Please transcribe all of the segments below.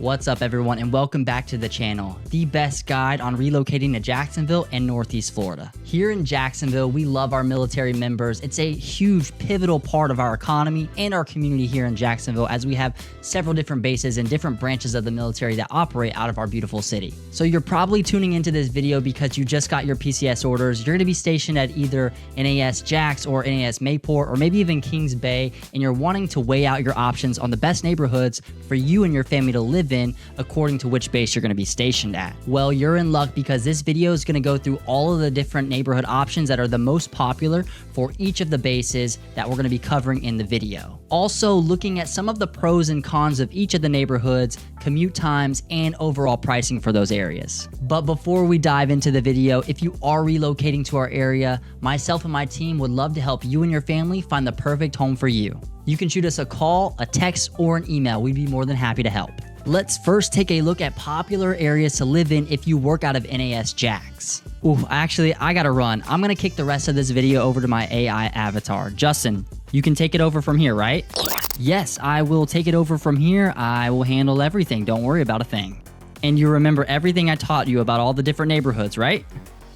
What's up everyone, and welcome back to the channel, the best guide on relocating to Jacksonville and Northeast Florida. Here in Jacksonville, we love our military members. It's a huge pivotal part of our economy and our community here in Jacksonville, as we have several different bases and different branches of the military that operate out of our beautiful city. So you're probably tuning into this video because you just got your PCS orders. You're going to be stationed at either NAS JAX or NAS Mayport or maybe even Kings Bay, and you're wanting to weigh out your options on the best neighborhoods for you and your family to live in according to which base you're going to be stationed at. Well, you're in luck because this video is going to go through all of the different neighborhood options that are the most popular for each of the bases that we're going to be covering in the video. Also looking at some of the pros and cons of each of the neighborhoods, commute times, and overall pricing for those areas. But before we dive into the video, if you are relocating to our area, myself and my team would love to help you and your family find the perfect home for you. You can shoot us a call, a text, or an email. We'd be more than happy to help. Let's first take a look at popular areas to live in if you work out of NAS JAX. Ooh, actually, I gotta run. I'm gonna kick the rest of this video over to my AI avatar. Justin, you can take it over from here, right? Yes, I will take it over from here. I will handle everything. Don't worry about a thing. And you remember everything I taught you about all the different neighborhoods, right?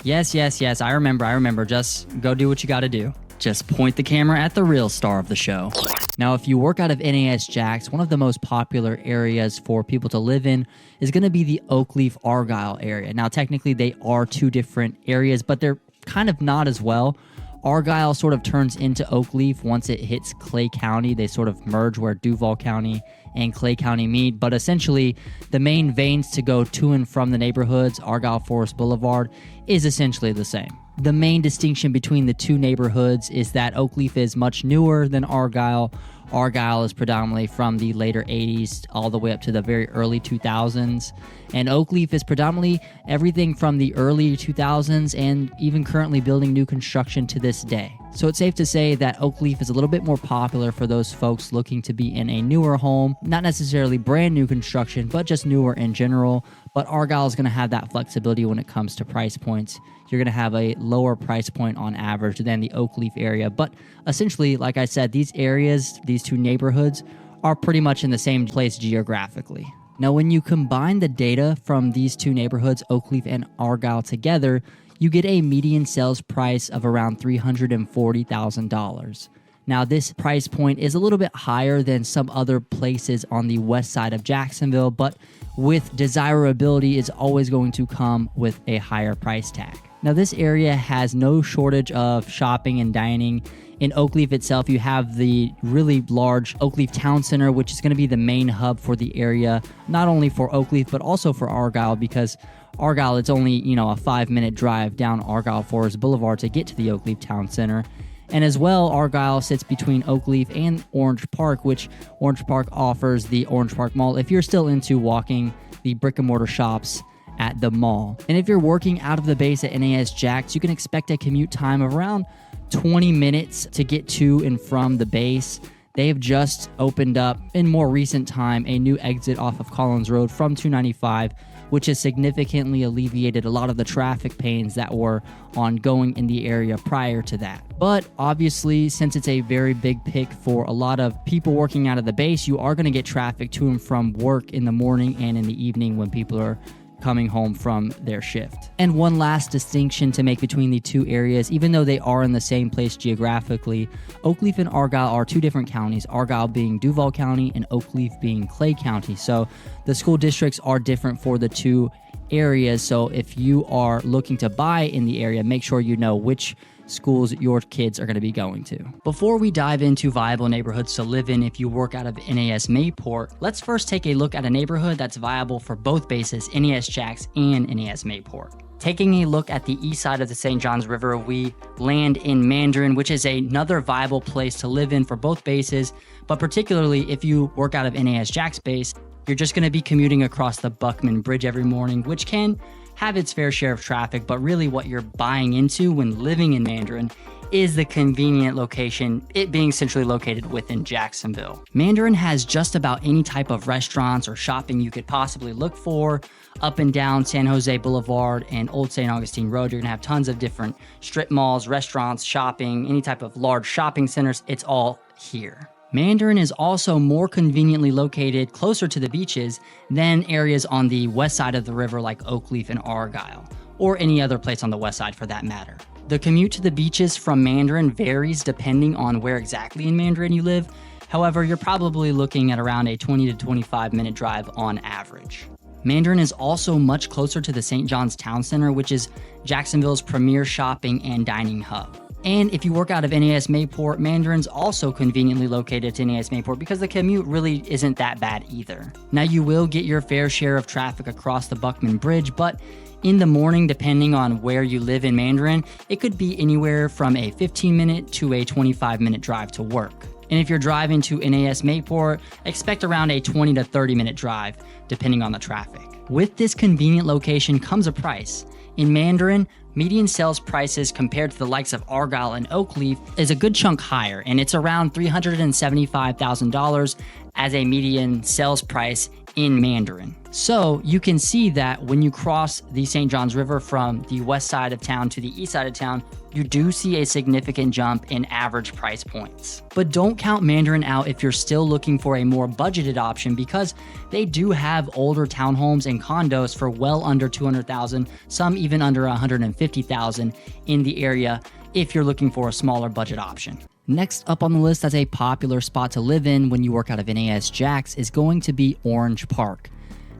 Yes, I remember. Just go do what you gotta do. Just point the camera at the real star of the show. Now, if you work out of NAS JAX, one of the most popular areas for people to live in is going to be the Oakleaf Argyle area. Now, technically, they are two different areas, but they're kind of not as well. Argyle sort of turns into Oakleaf once it hits Clay County. They sort of merge where Duval County and Clay County meet, but essentially the main veins to go to and from the neighborhoods, Argyle Forest Boulevard, is essentially the same. The main distinction between the two neighborhoods is that Oakleaf is much newer than Argyle. Argyle is predominantly from the later 80s all the way up to the very early 2000s. And Oakleaf is predominantly everything from the early 2000s and even currently building new construction to this day. So it's safe to say that Oakleaf is a little bit more popular for those folks looking to be in a newer home, not necessarily brand new construction, but just newer in general. But Argyle is going to have that flexibility when it comes to price points. You're going to have a lower price point on average than the Oakleaf area. But essentially, like I said, these areas, these two neighborhoods are pretty much in the same place geographically. Now, when you combine the data from these two neighborhoods, Oakleaf and Argyle together, you get a median sales price of around $340,000. Now, this price point is a little bit higher than some other places on the west side of Jacksonville, but with desirability is always going to come with a higher price tag. Now, this area has no shortage of shopping and dining. In Oakleaf itself, you have the really large Oakleaf Town Center, which is going to be the main hub for the area, not only for Oakleaf, but also for Argyle, because Argyle, it's only, a 5-minute drive down Argyle Forest Boulevard to get to the Oakleaf Town Center. And as well, Argyle sits between Oakleaf and Orange Park, which Orange Park offers the Orange Park Mall if you're still into walking the brick and mortar shops at the mall. And if you're working out of the base at NAS JAX, you can expect a commute time of around 20 minutes to get to and from the base. They have just opened up in more recent time a new exit off of Collins Road from 295, which has significantly alleviated a lot of the traffic pains that were ongoing in the area prior to that. But obviously, since it's a very big pick for a lot of people working out of the base, you are going to get traffic to and from work in the morning and in the evening when people are coming home from their shift. And one last distinction to make between the two areas, even though they are in the same place geographically, Oakleaf and Argyle are two different counties, Argyle being Duval County and Oakleaf being Clay County. So the school districts are different for the two areas. So if you are looking to buy in the area, make sure you know which schools your kids are going to be going to. Before we dive into viable neighborhoods to live in if you work out of NAS Mayport, let's first take a look at a neighborhood that's viable for both bases, NAS JAX and NAS Mayport. Taking a look at the east side of the St. Johns River, we land in Mandarin, which is another viable place to live in for both bases, but particularly if you work out of NAS JAX base, you're just going to be commuting across the Buckman Bridge every morning, which can have its fair share of traffic, but really what you're buying into when living in Mandarin is the convenient location, it being centrally located within Jacksonville. Mandarin has just about any type of restaurants or shopping you could possibly look for. Up and down San Jose Boulevard and Old St. Augustine Road, you're gonna have tons of different strip malls, restaurants, shopping, any type of large shopping centers. It's all here. Mandarin is also more conveniently located closer to the beaches than areas on the west side of the river like Oakleaf and Argyle, or any other place on the west side for that matter. The commute to the beaches from Mandarin varies depending on where exactly in Mandarin you live. However, you're probably looking at around a 20 to 25 minute drive on average. Mandarin is also much closer to the St. John's Town Center, which is Jacksonville's premier shopping and dining hub. And if you work out of NAS Mayport, Mandarin's also conveniently located to NAS Mayport because the commute really isn't that bad either. Now, you will get your fair share of traffic across the Buckman Bridge, but in the morning, depending on where you live in Mandarin, it could be anywhere from a 15-minute to a 25-minute drive to work. And if you're driving to NAS Mayport, expect around a 20 to 30-minute drive, depending on the traffic. With this convenient location comes a price. In Mandarin, median sales prices compared to the likes of Argyle and Oakleaf is a good chunk higher, and it's around $375,000 as a median sales price in Mandarin. So you can see that when you cross the St. Johns River from the west side of town to the east side of town, you do see a significant jump in average price points. But don't count Mandarin out if you're still looking for a more budgeted option, because they do have older townhomes and condos for well under $200,000, some even under $150,000 in the area if you're looking for a smaller budget option. Next up on the list as a popular spot to live in when you work out of NAS JAX is going to be Orange Park.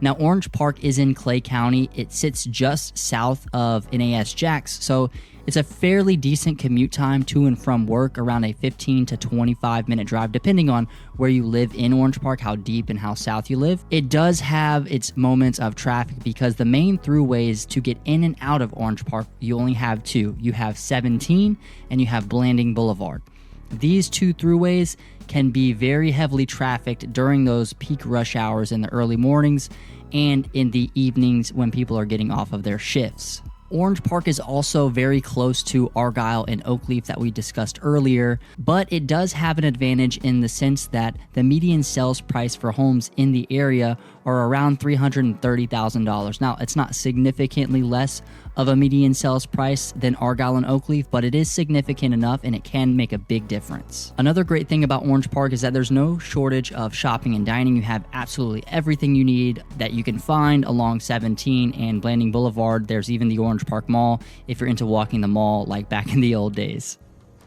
Now, Orange Park is in Clay County. It sits just south of NAS JAX, so it's a fairly decent commute time to and from work, around a 15 to 25 minute drive, depending on where you live in Orange Park, how deep and how south you live. It does have its moments of traffic because the main throughways to get in and out of Orange Park, you only have two. You have 17 and you have Blanding Boulevard. These two throughways can be very heavily trafficked during those peak rush hours in the early mornings and in the evenings when people are getting off of their shifts. Orange Park is also very close to Argyle and Oakleaf that we discussed earlier, but it does have an advantage in the sense that the median sales price for homes in the area are around $330,000. Now, it's not significantly less of a median sales price than Argyle and Oakleaf, but it is significant enough and it can make a big difference. Another great thing about Orange Park is that there's no shortage of shopping and dining. You have absolutely everything you need that you can find along 17 and Blanding Boulevard. There's even the Orange Park Mall if you're into walking the mall like back in the old days.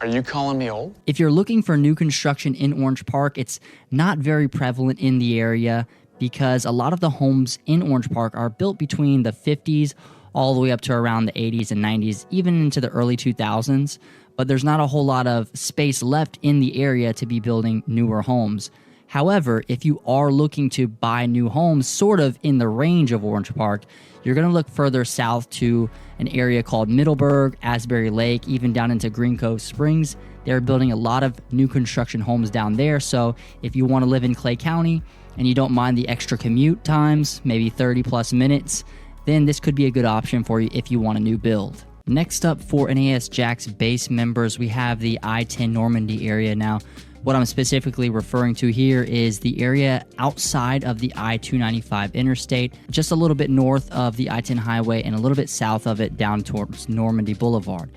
Are you calling me old? If you're looking for new construction in Orange Park, it's not very prevalent in the area because a lot of the homes in Orange Park are built between the 50s all the way up to around the 80s and 90s, even into the early 2000s. But there's not a whole lot of space left in the area to be building newer homes. However, if you are looking to buy new homes sort of in the range of Orange Park, you're going to look further south to an area called Middleburg, Asbury Lake, even down into Green Cove Springs. They're building a lot of new construction homes down there. So if you want to live in Clay County and you don't mind the extra commute times, maybe 30 plus minutes, then this could be a good option for you if you want a new build. Next up for NAS JAX base members, we have the I-10 Normandy area. Now, what I'm specifically referring to here is the area outside of the I-295 interstate, just a little bit north of the I-10 highway and a little bit south of it down towards Normandy Boulevard.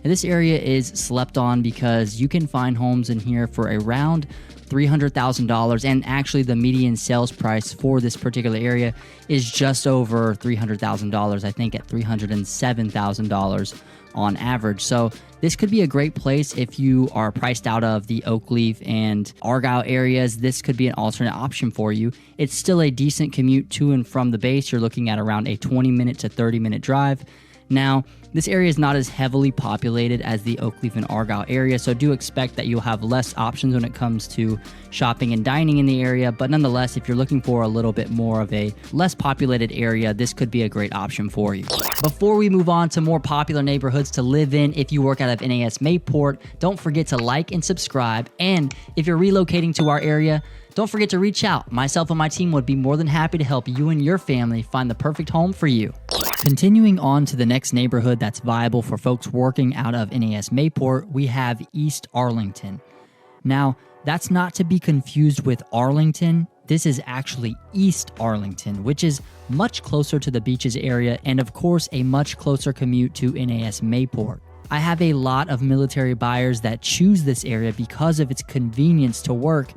And this area is slept on because you can find homes in here for around $300,000, and actually the median sales price for this particular area is just over $300,000, I think at $307,000 on average. So this could be a great place if you are priced out of the Oakleaf and Argyle areas. This could be an alternate option for you. It's still a decent commute to and from the base. You're looking at around a 20-minute to 30-minute drive. Now, this area is not as heavily populated as the Oakleaf and Argyle area, so do expect that you'll have less options when it comes to shopping and dining in the area, but nonetheless, if you're looking for a little bit more of a less populated area, this could be a great option for you. Before we move on to more popular neighborhoods to live in if you work out of NAS Mayport, don't forget to like and subscribe, and if you're relocating to our area, don't forget to reach out. Myself and my team would be more than happy to help you and your family find the perfect home for you. Continuing on to the next neighborhood that's viable for folks working out of NAS Mayport, we have East Arlington. Now, that's not to be confused with Arlington. This is actually East Arlington, which is much closer to the beaches area and of course a much closer commute to NAS Mayport. I have a lot of military buyers that choose this area because of its convenience to work,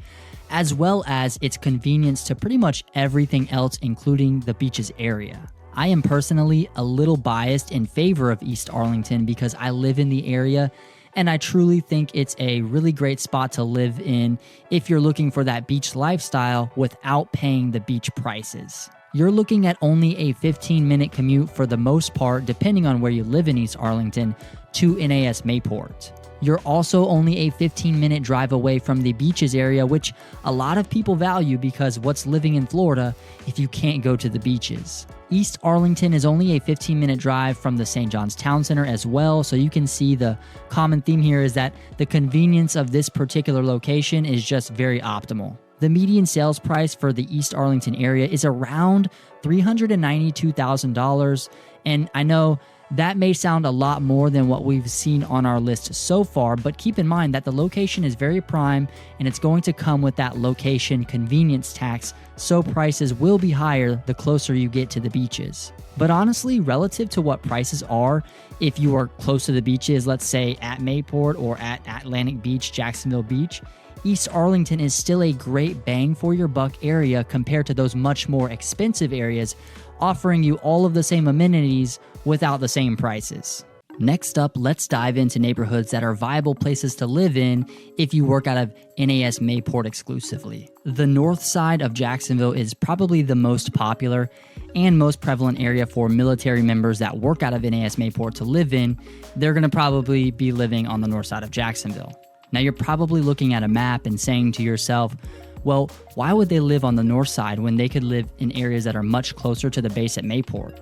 as well as its convenience to pretty much everything else, including the beaches area. I am personally a little biased in favor of East Arlington because I live in the area, and I truly think it's a really great spot to live in if you're looking for that beach lifestyle without paying the beach prices. You're looking at only a 15-minute commute for the most part, depending on where you live in East Arlington, to NAS Mayport. You're also only a 15-minute drive away from the beaches area, which a lot of people value because what's living in Florida if you can't go to the beaches? East Arlington is only a 15-minute drive from the St. John's Town Center as well, so you can see the common theme here is that the convenience of this particular location is just very optimal. The median sales price for the East Arlington area is around $392,000, and I know that may sound a lot more than what we've seen on our list so far, but keep in mind that the location is very prime and it's going to come with that location convenience tax, so prices will be higher the closer you get to the beaches. But honestly, relative to what prices are, if you are close to the beaches, let's say at Mayport or at Atlantic Beach, Jacksonville Beach, East Arlington is still a great bang for your buck area compared to those much more expensive areas, offering you all of the same amenities without the same prices. Next up, let's dive into neighborhoods that are viable places to live in if you work out of NAS Mayport exclusively. The north side of Jacksonville is probably the most popular and most prevalent area for military members that work out of NAS Mayport to live in. They're going to probably be living on the north side of Jacksonville. Now you're probably looking at a map and saying to yourself, well, why would they live on the north side when they could live in areas that are much closer to the base at Mayport?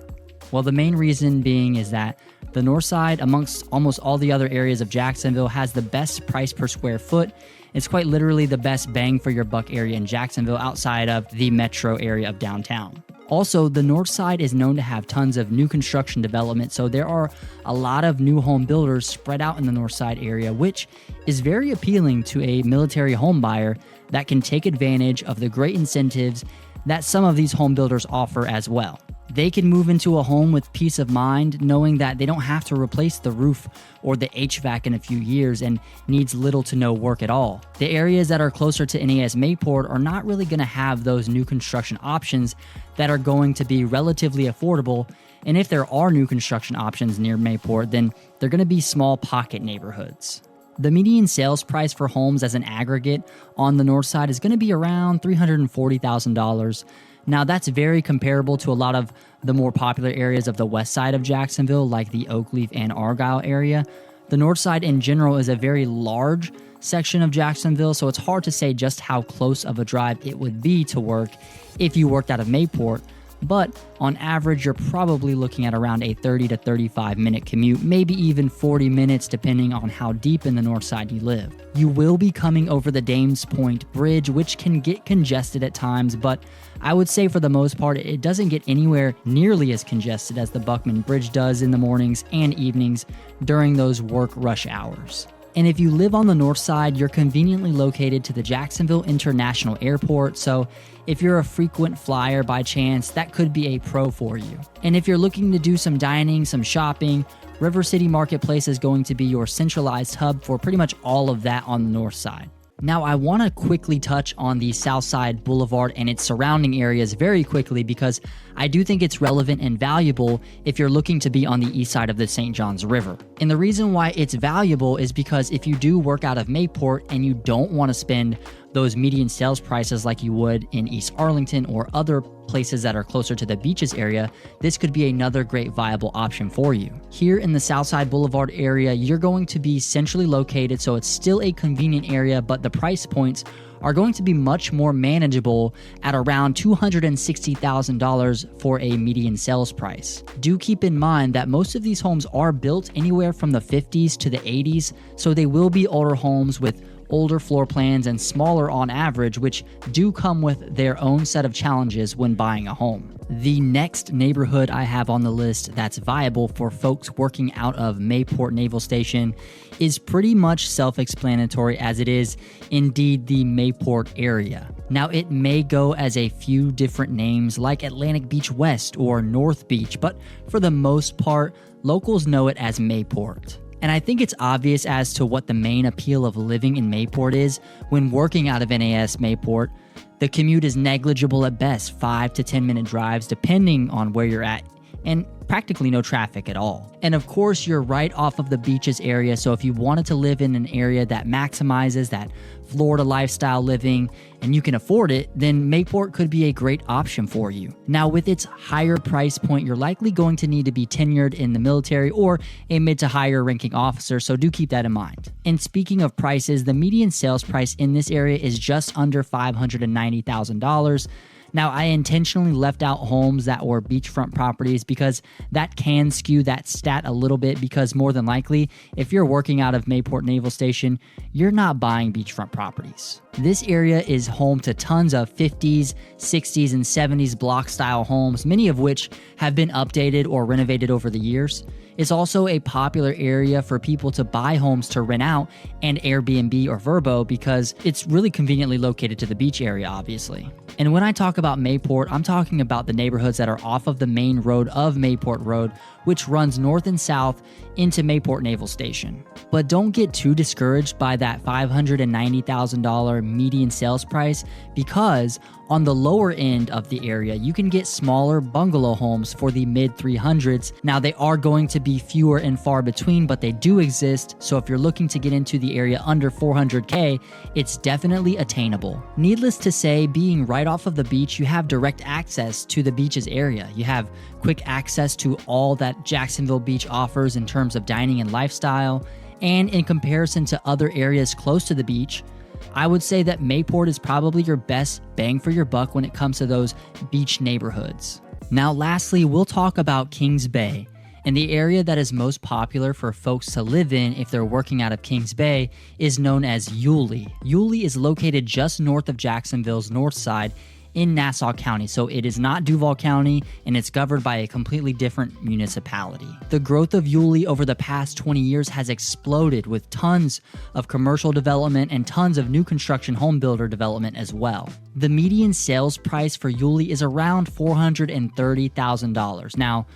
Well, the main reason being is that the north side, amongst almost all the other areas of Jacksonville, has the best price per square foot. It's quite literally the best bang for your buck area in Jacksonville outside of the metro area of downtown. Also, the north side is known to have tons of new construction development, so there are a lot of new home builders spread out in the north side area, which is very appealing to a military home buyer that can take advantage of the great incentives that some of these home builders offer as well. They can move into a home with peace of mind, knowing that they don't have to replace the roof or the HVAC in a few years and needs little to no work at all. The areas that are closer to NAS Mayport are not really going to have those new construction options that are going to be relatively affordable, and if there are new construction options near Mayport, then they're going to be small pocket neighborhoods. The median sales price for homes as an aggregate on the north side is going to be around $340,000. Now, that's very comparable to a lot of the more popular areas of the west side of Jacksonville, like the Oakleaf and Argyle area. The north side in general is a very large section of Jacksonville, so it's hard to say just how close of a drive it would be to work if you worked out of Mayport. But on average, you're probably looking at around a 30 to 35 minute commute, maybe even 40 minutes depending on how deep in the north side you live. You will be coming over the Dames Point Bridge, which can get congested at times, but I would say for the most part, it doesn't get anywhere nearly as congested as the Buckman Bridge does in the mornings and evenings during those work rush hours. And if you live on the north side, you're conveniently located to the Jacksonville International Airport, so if you're a frequent flyer by chance, that could be a pro for you. And if you're looking to do some dining, some shopping, River City Marketplace is going to be your centralized hub for pretty much all of that on the north side. Now, I want to quickly touch on the Southside Boulevard and its surrounding areas very quickly because I do think it's relevant and valuable if you're looking to be on the east side of the St. Johns River. And the reason why it's valuable is because if you do work out of Mayport and you don't want to spend those median sales prices like you would in East Arlington or other places that are closer to the beaches area, this could be another great viable option for you. Here in the Southside Boulevard area, you're going to be centrally located, so it's still a convenient area, but the price points are going to be much more manageable at around $260,000 for a median sales price. Do keep in mind that most of these homes are built anywhere from the 50s to the 80s, so they will be older homes with older floor plans and smaller on average, which do come with their own set of challenges when buying a home. The next neighborhood I have on the list that's viable for folks working out of Mayport Naval Station is pretty much self-explanatory, as it is indeed the Mayport area. Now, it may go as a few different names like Atlantic Beach West or North Beach, but for the most part, locals know it as Mayport. And I think it's obvious as to what the main appeal of living in Mayport is when working out of NAS Mayport. The commute is negligible at best, 5 to 10 minute drives depending on where you're at, and practically no traffic at all. And of course, you're right off of the beaches area, so if you wanted to live in an area that maximizes that Florida lifestyle living and you can afford it, then Mayport could be a great option for you. Now, with its higher price point, you're likely going to need to be tenured in the military or a mid to higher ranking officer, so do keep that in mind. And speaking of prices, the median sales price in this area is just under $590,000. Now, I intentionally left out homes that were beachfront properties because that can skew that stat a little bit, because more than likely, if you're working out of Mayport Naval Station, you're not buying beachfront properties. This area is home to tons of 50s, 60s, and 70s block-style homes, many of which have been updated or renovated over the years. It's also a popular area for people to buy homes to rent out and Airbnb or Vrbo because it's really conveniently located to the beach area, obviously. And when I talk about Mayport, I'm talking about the neighborhoods that are off of the main road of Mayport Road, which runs north and south into Mayport Naval Station. But don't get too discouraged by that $590,000 median sales price, because on the lower end of the area, you can get smaller bungalow homes for the mid 300s. Now, they are going to be fewer and far between, but they do exist. So if you're looking to get into the area under 400K, it's definitely attainable. Needless to say, being right off of the beach, you have direct access to the beaches area. You have quick access to all that Jacksonville Beach offers in terms of dining and lifestyle. And in comparison to other areas close to the beach, I would say that Mayport is probably your best bang for your buck when it comes to those beach neighborhoods. Now, lastly, we'll talk about Kings Bay. And the area that is most popular for folks to live in if they're working out of Kings Bay is known as Yulee. Yulee is located just north of Jacksonville's Northside in Nassau County, so it is not Duval County, and it's governed by a completely different municipality. The growth of Yulee over the past 20 years has exploded, with tons of commercial development and tons of new construction home builder development as well. The median sales price for Yulee is around $430,000. Now,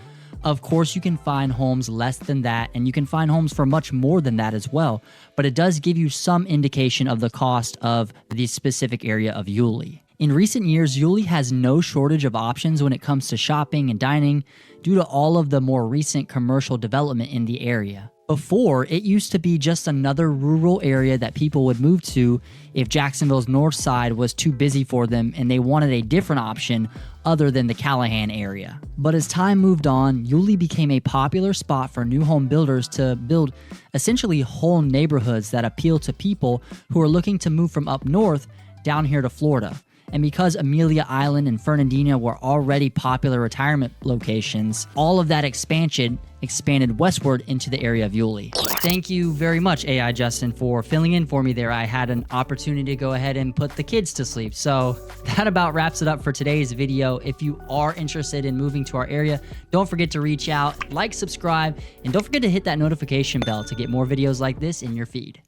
of course, you can find homes less than that, and you can find homes for much more than that as well, but it does give you some indication of the cost of the specific area of Yulee. In recent years, Yulee has no shortage of options when it comes to shopping and dining due to all of the more recent commercial development in the area. Before, it used to be just another rural area that people would move to if Jacksonville's north side was too busy for them and they wanted a different option other than the Callahan area. But as time moved on, Yulee became a popular spot for new home builders to build essentially whole neighborhoods that appeal to people who are looking to move from up north down here to Florida. And because Amelia Island and Fernandina were already popular retirement locations, all of that expansion expanded westward into the area of Yulee. Thank you very much, AI Justin, for filling in for me there. I had an opportunity to go ahead and put the kids to sleep. So that about wraps it up for today's video. If you are interested in moving to our area, don't forget to reach out, like, subscribe, and don't forget to hit that notification bell to get more videos like this in your feed.